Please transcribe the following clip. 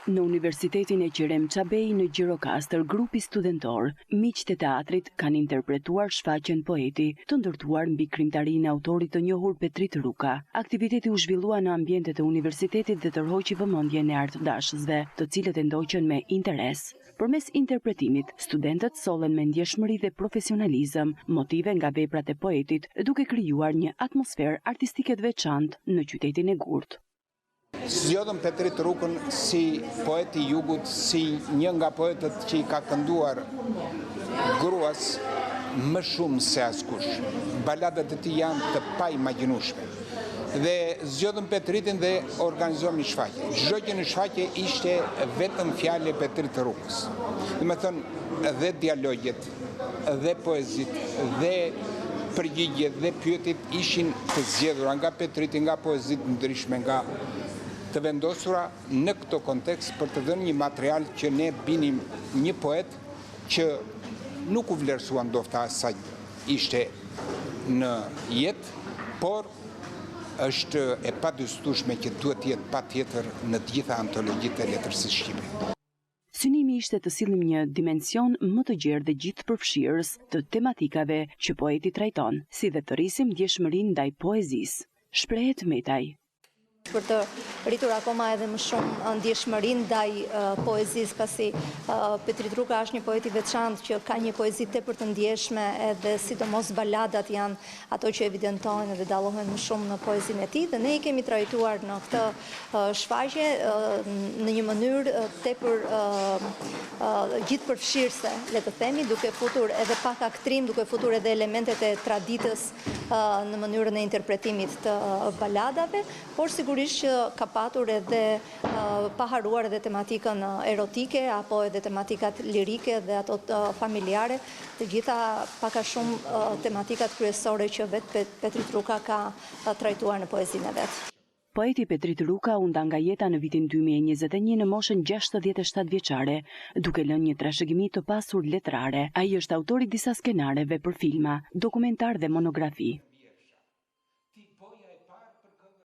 Në Universitetin e Qerem Çabej në Gjirokastër, grupi studentor, miqtë e teatrit kanë interpretuar shfaqjen Poeti, të ndërtuar mbi krimtarinë e autorit të njohur Petrit Ruka. Aktiviteti u zhvillua në ambientet e universitetit dhe tërhoqi vëmendjen e artdashësve, të cilët e ndoqën me interes. Përmes interpretimit, studentët sollen me ndjeshmëri dhe profesionalizëm motive nga veprat e poetit, duke krijuar një atmosferë artistike të veçantë në qytetin e Gurtë. Zgjodhëm Petrit Rukën si poet i jugut, si një nga poetët që i ka kënduar gruas më shumë se askush. Baladat e tij janë të paimagjinueshme. Dhe zgjodhëm Petritin dhe organizojmë një shfaqje. Çdo gjë në shfaqje ishte vetëm fjalë e Petrit Rukës. Domethënë dhe dialogjet, dhe poezit, dhe përgjigjet dhe pyetjet ishin të zgjedhura nga Petriti, nga poezit ndryshme, nga të vendosura në këto kontekst për të dhënë një material që ne binim një poet që nuk u vlerësua ndofta sa ishte në jetë, por është e padyskueshme që duhet të jetë patjetër në të gjitha antologjitë e letërsisë shqipe. Synimi ishte të sillim një dimension më të gjerë dhe gjithëpërfshirës të tematikave që poeti trajton, si dhe të rrisim ndjeshmërinë ndaj poezisë. Shprehet Metaj. Për të rritur akoma edhe më shumë ndjeshmërinë ndaj poezisë, pasi Petrit Ruka është një poet i veçantë që ka një poezi tepër të ndjeshme, edhe sidomos baladat janë ato që evidentojnë dhe dallohen më shumë në poezinë e tij, dhe ne i kemi trajtuar në këtë shfaqje në një mënyrë tepër gjithëpërfshirëse, le të themi, duke futur edhe pak aktrim, duke futur edhe elementet e traditës në mënyrën e interpretimit të baladave, por sigurisht që ka patur edhe paharuar edhe tematikën erotike apo edhe tematikat lirike dhe ato familjare, të gjitha pak a shumë tematikat kryesore që vetë Petrit Ruka ka trajtuar në poezinë e vet. Poeti Petrit Ruka u nda nga jeta në vitin 2021 në moshën 67 vjeçare, duke lënë një trashëgimi të pasur letrare. Ai është autori disa skenareve për filma, dokumentar dhe monografi.